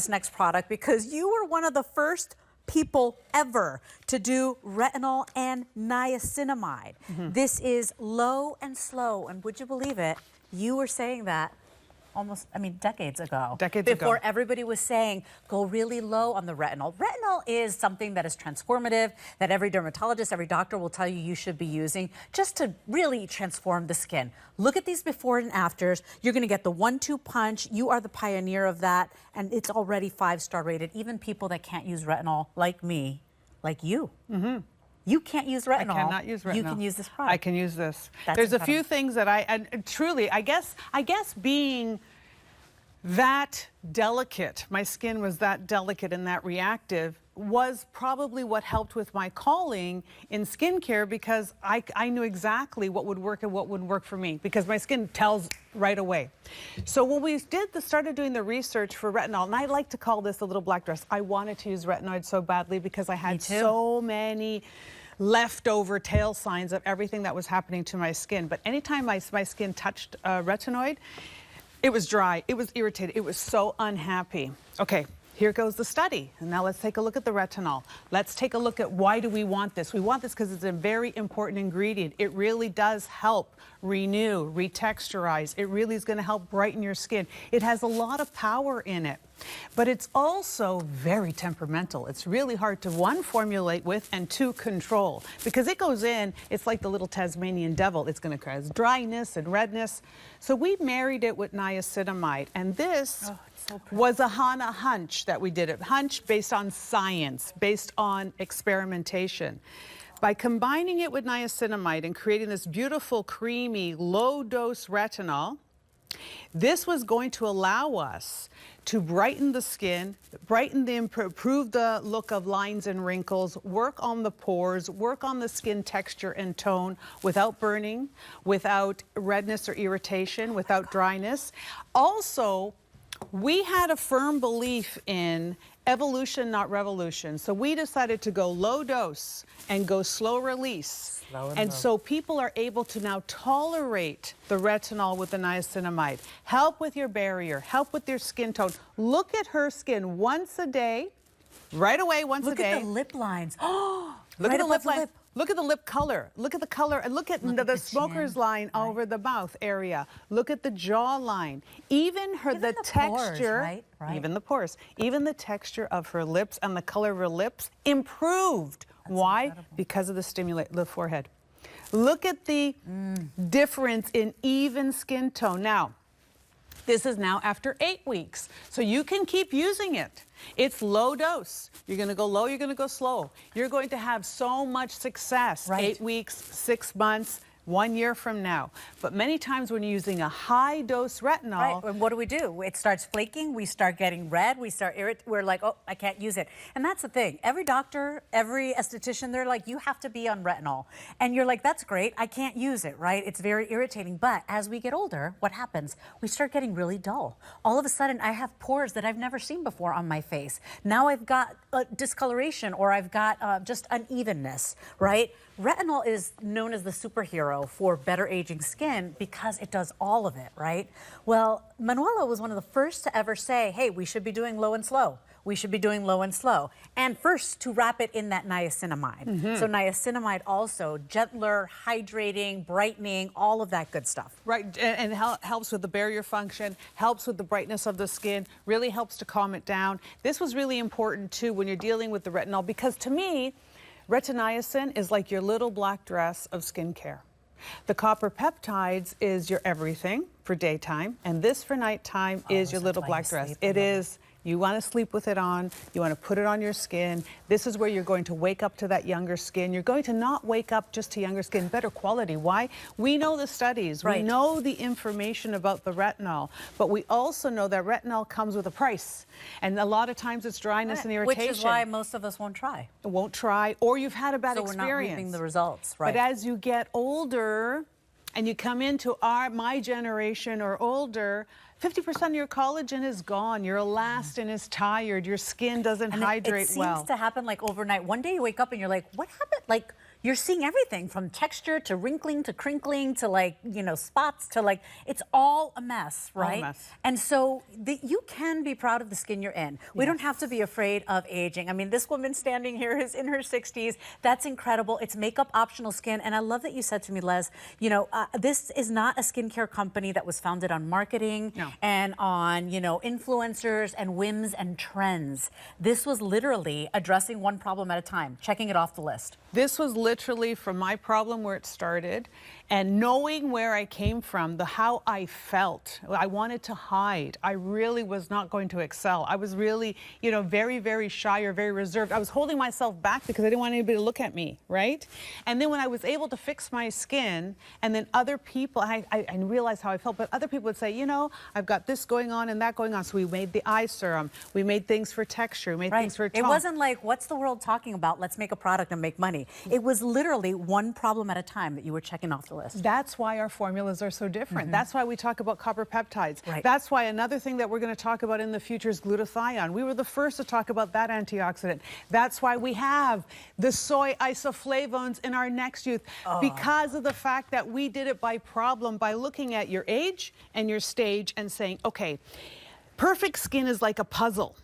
this next product because you were one of the first people ever to do retinol and niacinamide. This is low and slow, and would you believe it? You were saying that almost, decades ago. Before everybody was saying, go really low on the retinol. Retinol is something that is transformative, that every dermatologist, every doctor will tell you should be using just to really transform the skin. Look at these before and afters. You're gonna get the 1-2 punch. You are the pioneer of that, and it's already 5-star rated. Even people that can't use retinol, like me, like you. You can't use retinol. I cannot use retinol. You can use this product. I can use this. That's There's incredible. a few things that and truly, I guess being that delicate, my skin was that delicate and that reactive, was probably what helped with my calling in skincare, because I knew exactly what would work and what wouldn't work for me, because my skin tells right away. So when we started doing the research for retinol, and I like to call this a little black dress, I wanted to use retinoid so badly because I had so many leftover tail signs of everything that was happening to my skin. But anytime my skin touched retinoid, it was dry, it was irritated, it was so unhappy. Okay, here goes the study. And now let's take a look at the retinol. Let's take a look at why do we want this. We want this because it's a very important ingredient. It really does help renew, retexturize. It really is going to help brighten your skin. It has a lot of power in it. But it's also very temperamental. It's really hard to, 1, formulate with, and 2, control. Because it goes in, it's like the little Tasmanian devil. It's going to cause dryness and redness. So we married it with niacinamide. And this was a hunch that we did. A hunch based on science, based on experimentation. By combining it with niacinamide and creating this beautiful, creamy, low-dose retinol, this was going to allow us to brighten the skin, improve the look of lines and wrinkles, work on the pores, work on the skin texture and tone without burning, without redness or irritation, without dryness. Also, we had a firm belief in evolution, not revolution. So we decided to go low dose and go slow release. And so people are able to now tolerate the retinol with the niacinamide. Help with your barrier, help with your skin tone. Look at her skin once a day, right away, once a day. Look at the lip lines. Oh, look at the lip lines. Look at the lip color. Look at the color, and look at the smoker's line over the mouth area. Look at the jawline. Even the texture, pores, even the pores, even the texture of her lips and the color of her lips improved. Why? Incredible. Because of the forehead. Look at the difference in even skin tone. Now, this is now after 8 weeks, so you can keep using it. It's low dose. You're going to go low, you're going to go slow. You're going to have so much success. 8 weeks, 6 months, 1 year from now. But many times when you're using a high dose retinol, and what do? It starts flaking, we start getting red, we're like, oh, I can't use it. And that's the thing. Every doctor, every esthetician, they're like, you have to be on retinol. And you're like, that's great, I can't use it, right? It's very irritating. But as we get older, what happens? We start getting really dull. All of a sudden, I have pores that I've never seen before on my face. Now I've got discoloration, or I've got just unevenness, right? Retinol is known as the superhero for better aging skin because it does all of it, right? Well, Manuela was one of the first to ever say, hey, we should be doing low and slow. We should be doing low and slow. And first to wrap it in that niacinamide. So niacinamide also gentler, hydrating, brightening, all of that good stuff. Right, and helps with the barrier function, helps with the brightness of the skin, really helps to calm it down. This was really important too when you're dealing with the retinol, because to me, retiniacin is like your little black dress of skincare. The copper peptides is your everything for daytime, and this for nighttime is your little black dress. It is. You want to sleep with it on. You want to put it on your skin. This is where you're going to wake up to that younger skin. You're going to not wake up just to younger skin, better quality. Why? We know the studies. We know the information about the retinol, but we also know that retinol comes with a price. And a lot of times it's dryness and irritation. Which is why most of us won't try. Won't try, or you've had a bad experience. So we're not reaping the results, right? But as you get older and you come into my generation or older, 50% of your collagen is gone. Your elastin is tired. Your skin doesn't hydrate well. It seems to happen like overnight. One day you wake up and you're like, what happened? Like, you're seeing everything from texture to wrinkling to crinkling to like, you know, spots to like, it's all a mess, right? All a mess. And so you can be proud of the skin you're in. We don't have to be afraid of aging. I mean, this woman standing here is in her 60s. That's incredible. It's makeup optional skin. And I love that you said to me, Les, you know, this is not a skincare company that was founded on marketing and on, you know, influencers and whims and trends. This was literally addressing one problem at a time, checking it off the list. This was literally from my problem where it started, and knowing where I came from, how I felt. I wanted to hide. I really was not going to excel. I was really, you know, very, very shy or very reserved. I was holding myself back because I didn't want anybody to look at me, right? And then when I was able to fix my skin, and then other people, I realized how I felt, but other people would say, you know, I've got this going on and that going on. So we made the eye serum. We made things for texture. We made things for tone. It wasn't like, what's the world talking about? Let's make a product and make money. It was literally one problem at a time that you were checking off the list. That's why our formulas are so different. That's why we talk about copper peptides. Right. That's why another thing that we're going to talk about in the future is glutathione. We were the first to talk about that antioxidant. That's why we have the soy isoflavones in our next youth, because of the fact that we did it by problem, by looking at your age and your stage and saying, okay, perfect skin is like a puzzle.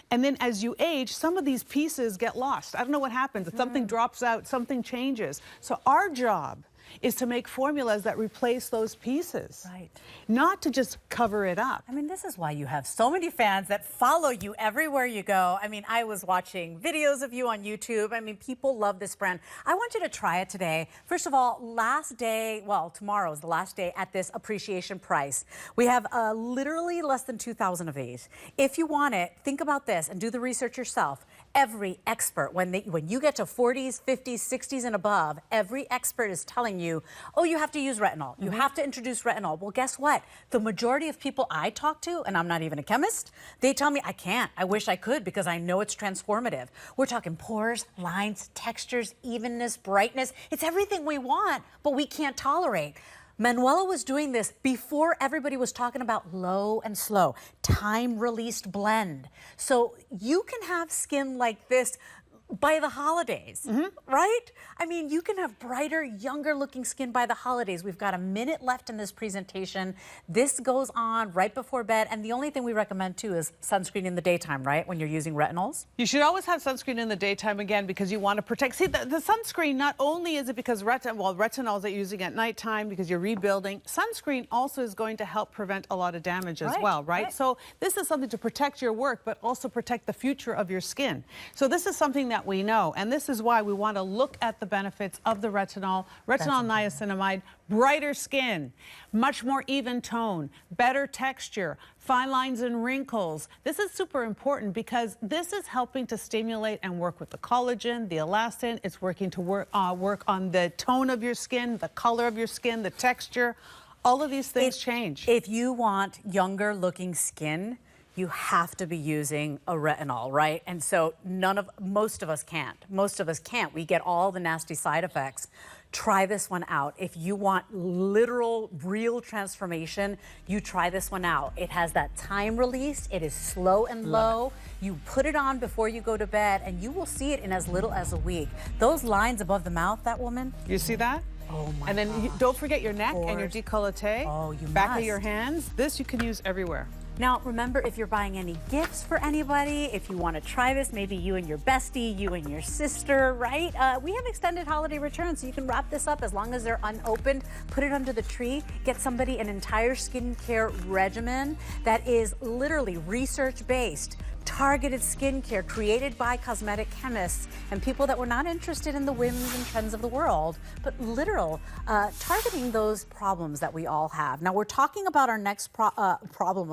And then as you age, some of these pieces get lost. I don't know what happens. Something drops out, something changes. So our job is to make formulas that replace those pieces. Right. Not to just cover it up. I mean, this is why you have so many fans that follow you everywhere you go. I mean, I was watching videos of you on YouTube. I mean, people love this brand. I want you to try it today. First of all, last day, well, tomorrow is the last day at this appreciation price. We have literally less than 2,000 of these. If you want it, think about this and do the research yourself. Every expert, when you get to 40s, 50s, 60s and above, every expert is telling you, oh, you have to use retinol. You have to introduce retinol. Well, guess what? The majority of people I talk to, and I'm not even a chemist, they tell me I can't. I wish I could because I know it's transformative. We're talking pores, lines, textures, evenness, brightness. It's everything we want, but we can't tolerate. Manuela was doing this before everybody was talking about low and slow, time-released blend. So you can have skin like this by the holidays, right? I mean, you can have brighter, younger looking skin by the holidays. We've got a minute left in this presentation. This goes on right before bed. And the only thing we recommend too is sunscreen in the daytime, right? When you're using retinols. You should always have sunscreen in the daytime, again, because you want to protect. See, the sunscreen, not only is it because retinols that you're using at nighttime because you're rebuilding, sunscreen also is going to help prevent a lot of damage as well, right? So this is something to protect your work, but also protect the future of your skin. So this is something that we know, and this is why we want to look at the benefits of the retinol niacinamide. Brighter skin, much more even tone, better texture, fine lines and wrinkles. This is super important because this is helping to stimulate and work with the collagen, the elastin. It's working to work on the tone of your skin, the color of your skin, the texture. All of these things change. If you want younger looking skin, you have to be using a retinol, right? And so most of us can't. Most of us can't. We get all the nasty side effects. Try this one out. If you want literal, real transformation, you try this one out. It has that time release. It is slow and low. You put it on before you go to bed, and you will see it in as little as a week. Those lines above the mouth, that woman. You see that? Oh my And then don't forget your neck and your décolleté. Oh, you back must. of your hands. This you can use everywhere. Now, remember, if you're buying any gifts for anybody, if you want to try this, maybe you and your bestie, you and your sister, right? We have extended holiday returns, so you can wrap this up as long as they're unopened. Put it under the tree. Get somebody an entire skincare regimen that is literally research-based, targeted skincare created by cosmetic chemists and people that were not interested in the whims and trends of the world, but targeting those problems that we all have. Now, we're talking about our next problem.